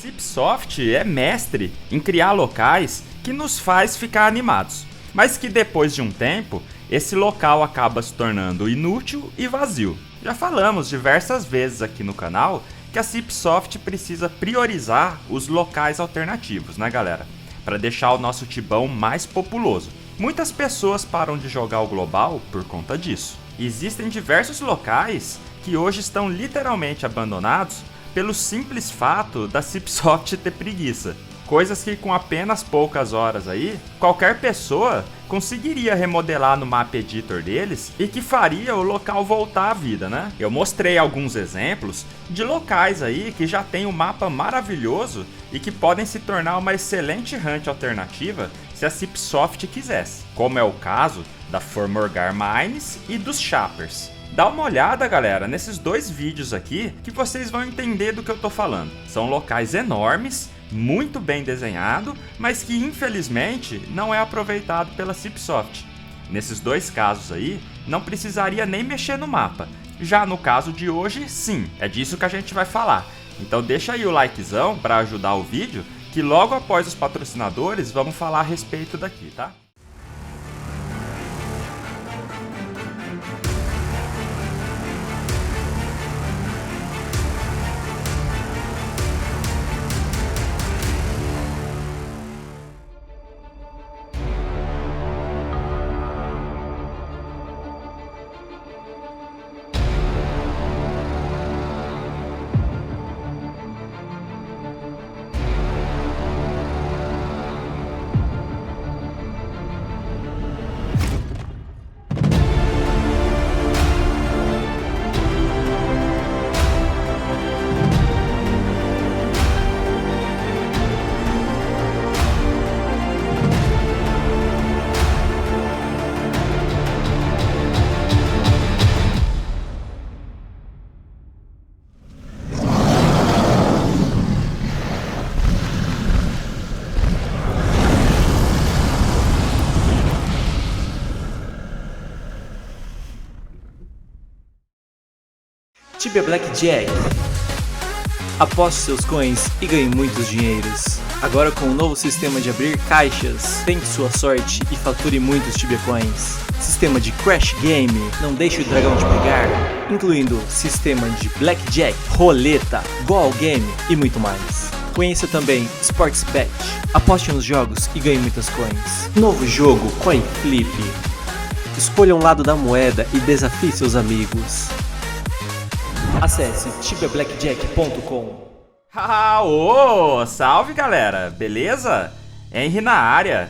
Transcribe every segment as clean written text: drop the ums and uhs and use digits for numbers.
Cipsoft é mestre em criar locais que nos faz ficar animados, mas que depois de um tempo, esse local acaba se tornando inútil e vazio. Já falamos diversas vezes aqui no canal que a Cipsoft precisa priorizar os locais alternativos, né galera? Para deixar o nosso Tibão mais populoso. Muitas pessoas param de jogar o global por conta disso. Existem diversos locais que hoje estão literalmente abandonados pelo simples fato da Cipsoft ter preguiça. Coisas que com apenas poucas horas aí, qualquer pessoa conseguiria remodelar no Map Editor deles e que faria o local voltar à vida, né? Eu mostrei alguns exemplos de locais aí que já tem um mapa maravilhoso e que podem se tornar uma excelente hunt alternativa se a Cipsoft quisesse, como é o caso da Fomorgar Mines e dos Shappers. Dá uma olhada, galera, nesses dois vídeos aqui que vocês vão entender do que eu tô falando. São locais enormes, muito bem desenhado, mas que infelizmente não é aproveitado pela Cipsoft. Nesses dois casos aí, não precisaria nem mexer no mapa. Já no caso de hoje, sim, é disso que a gente vai falar. Então deixa aí o likezão para ajudar o vídeo, que logo após os patrocinadores vamos falar a respeito daqui, tá? Tibia Blackjack. Aposte seus coins e ganhe muitos dinheiros. Agora com um novo sistema de abrir caixas, tente sua sorte e fature muitos Tibia Coins. Sistema de Crash Game, não deixe o dragão te pegar, incluindo sistema de Blackjack, roleta, Goal Game e muito mais. Conheça também Sportsbet. Aposte nos jogos e ganhe muitas coins. Novo jogo Coin Flip. Escolha um lado da moeda e desafie seus amigos. Acesse tibiablackjack.com. Salve galera, beleza? Henry na área.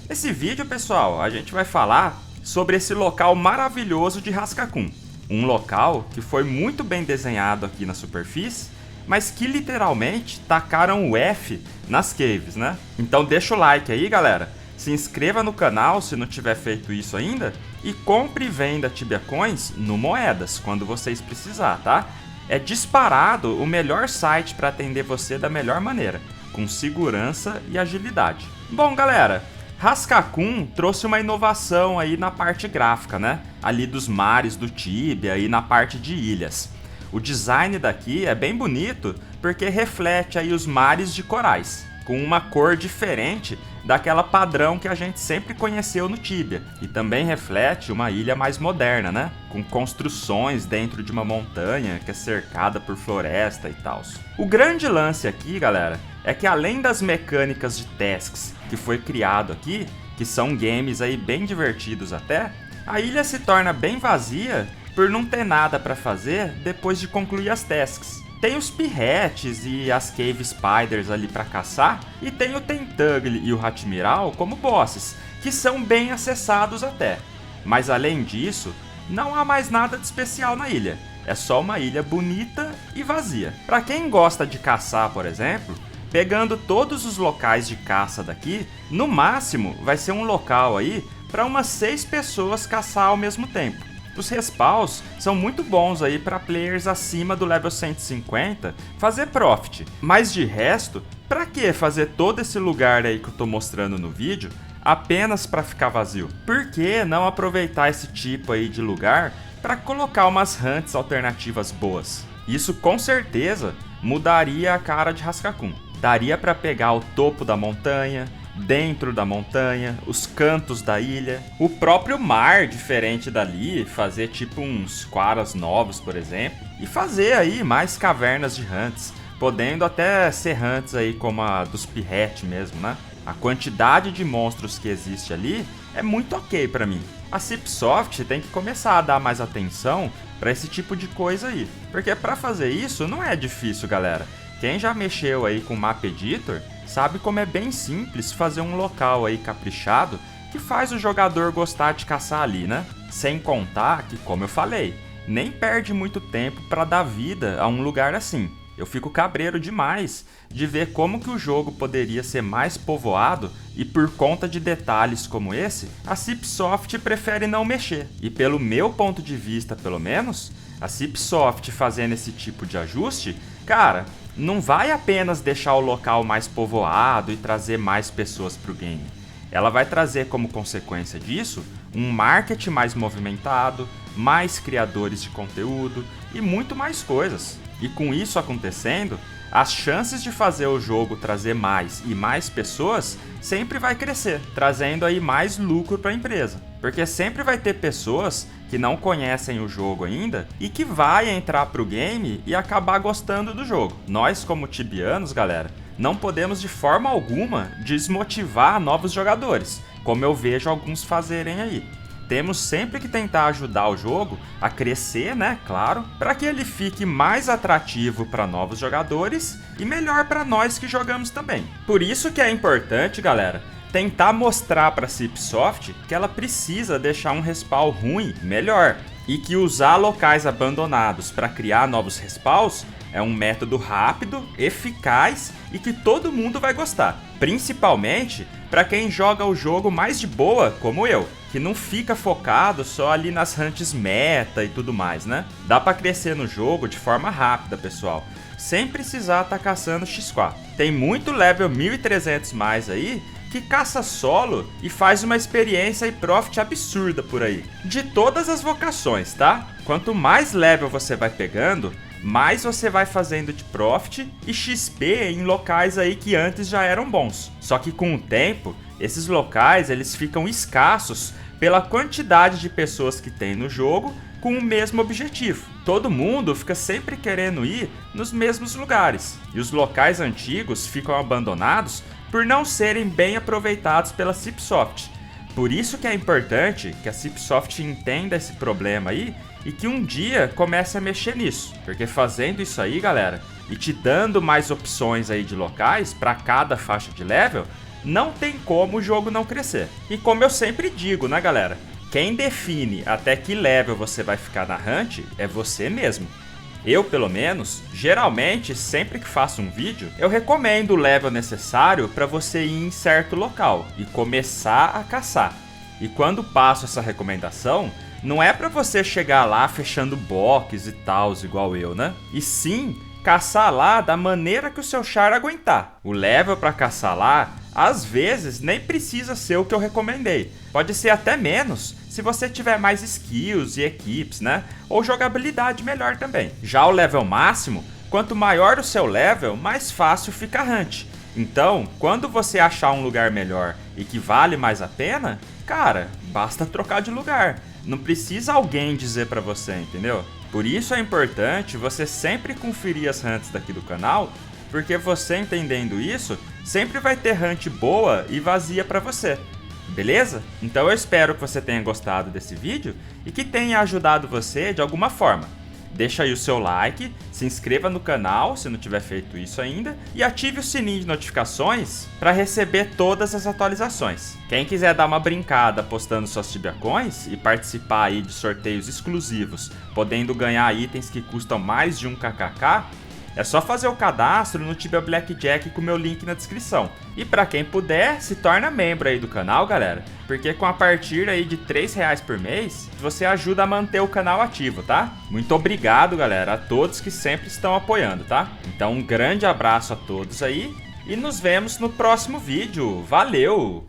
Nesse vídeo, pessoal, a gente vai falar sobre esse local maravilhoso de Rascacum. Um local que foi muito bem desenhado aqui na superfície, mas que literalmente tacaram o F nas caves, né? Então deixa o like aí, galera. Se inscreva no canal se não tiver feito isso ainda e compre e venda Tibia Coins no Moedas quando vocês precisar, tá? É disparado o melhor site para atender você da melhor maneira, com segurança e agilidade. Bom, galera, Rascacum trouxe uma inovação aí na parte gráfica, né? Ali dos mares do Tibia e na parte de ilhas. O design daqui é bem bonito porque reflete aí os mares de corais, com uma cor diferente daquela padrão que a gente sempre conheceu no Tibia. E também reflete uma ilha mais moderna, né? Com construções dentro de uma montanha que é cercada por floresta e tal. O grande lance aqui, galera, é que além das mecânicas de tasks que foi criado aqui, que são games aí bem divertidos até, a ilha se torna bem vazia por não ter nada para fazer depois de concluir as tasks. Tem os Pirretes e as Cave Spiders ali para caçar, e tem o Tentagle e o Hatmiral como bosses, que são bem acessados até. Mas além disso, não há mais nada de especial na ilha, é só uma ilha bonita e vazia. Para quem gosta de caçar, por exemplo, pegando todos os locais de caça daqui, no máximo vai ser um local aí para umas 6 pessoas caçar ao mesmo tempo. Os respawns são muito bons aí para players acima do level 150 fazer profit, mas de resto, para que fazer todo esse lugar aí que eu tô mostrando no vídeo apenas para ficar vazio? Por que não aproveitar esse tipo aí de lugar para colocar umas hunts alternativas boas? Isso com certeza mudaria a cara de Rascacum. Daria para pegar o topo da montanha, dentro da montanha, os cantos da ilha, o próprio mar diferente dali, fazer tipo uns quaras novos, por exemplo, e fazer aí mais cavernas de hunts, podendo até ser hunts aí como a dos Pirret mesmo, né? A quantidade de monstros que existe ali é muito ok pra mim. A Cipsoft tem que começar a dar mais atenção pra esse tipo de coisa aí, porque pra fazer isso não é difícil, galera. Quem já mexeu aí com Map Editor sabe como é bem simples fazer um local aí caprichado que faz o jogador gostar de caçar ali, né? Sem contar que, como eu falei, nem perde muito tempo pra dar vida a um lugar assim. Eu fico cabreiro demais de ver como que o jogo poderia ser mais povoado e por conta de detalhes como esse, a Cipsoft prefere não mexer. E pelo meu ponto de vista, pelo menos, a Cipsoft fazendo esse tipo de ajuste, cara, não vai apenas deixar o local mais povoado e trazer mais pessoas pro game. Ela vai trazer como consequência disso um marketing mais movimentado, mais criadores de conteúdo e muito mais coisas. E com isso acontecendo, as chances de fazer o jogo trazer mais e mais pessoas sempre vai crescer, trazendo aí mais lucro para a empresa. Porque sempre vai ter pessoas que não conhecem o jogo ainda e que vai entrar pro game e acabar gostando do jogo. Nós, como tibianos, galera, não podemos de forma alguma desmotivar novos jogadores, como eu vejo alguns fazerem aí. Temos sempre que tentar ajudar o jogo a crescer, né, claro, para que ele fique mais atrativo para novos jogadores e melhor para nós que jogamos também. Por isso que é importante, galera, tentar mostrar para a Cipsoft que ela precisa deixar um respawn ruim melhor e que usar locais abandonados para criar novos respawns é um método rápido, eficaz e que todo mundo vai gostar, principalmente para quem joga o jogo mais de boa, como eu, que não fica focado só ali nas hunts meta e tudo mais, né? Dá para crescer no jogo de forma rápida, pessoal, sem precisar estar caçando X4. Tem muito level 1300 mais aí que caça solo e faz uma experiência e profit absurda por aí. De todas as vocações, tá? Quanto mais level você vai pegando, mais você vai fazendo de profit e XP em locais aí que antes já eram bons. Só que com o tempo, esses locais eles ficam escassos pela quantidade de pessoas que tem no jogo com o mesmo objetivo. Todo mundo fica sempre querendo ir nos mesmos lugares e os locais antigos ficam abandonados por não serem bem aproveitados pela Cipsoft. Por isso que é importante que a Cipsoft entenda esse problema aí e que um dia comece a mexer nisso, porque fazendo isso aí, galera, e te dando mais opções aí de locais para cada faixa de level, não tem como o jogo não crescer. E como eu sempre digo, né, galera, quem define até que level você vai ficar na hunt é você mesmo. Eu, pelo menos, geralmente, sempre que faço um vídeo, eu recomendo o level necessário para você ir em certo local e começar a caçar. E quando passo essa recomendação, não é para você chegar lá fechando box e tal, igual eu, né? E sim, caçar lá da maneira que o seu char aguentar. O level para caçar lá, às vezes, nem precisa ser o que eu recomendei. Pode ser até menos, se você tiver mais skills e equipes, né? Ou jogabilidade melhor também. Já o level máximo, quanto maior o seu level, mais fácil fica a hunt. Então, quando você achar um lugar melhor e que vale mais a pena, cara, basta trocar de lugar. Não precisa alguém dizer pra você, entendeu? Por isso é importante você sempre conferir as hunts daqui do canal, porque você entendendo isso, sempre vai ter hunt boa e vazia pra você. Beleza? Então eu espero que você tenha gostado desse vídeo e que tenha ajudado você de alguma forma. Deixa aí o seu like, se inscreva no canal se não tiver feito isso ainda e ative o sininho de notificações para receber todas as atualizações. Quem quiser dar uma brincada postando suas Tibia Coins e participar aí de sorteios exclusivos, podendo ganhar itens que custam mais de 1 kkk, é só fazer o cadastro no Tibia Blackjack com o meu link na descrição. E para quem puder, se torna membro aí do canal, galera. Porque com a partir aí de R$3 por mês, você ajuda a manter o canal ativo, tá? Muito obrigado, galera, a todos que sempre estão apoiando, tá? Então um grande abraço a todos aí e nos vemos no próximo vídeo. Valeu!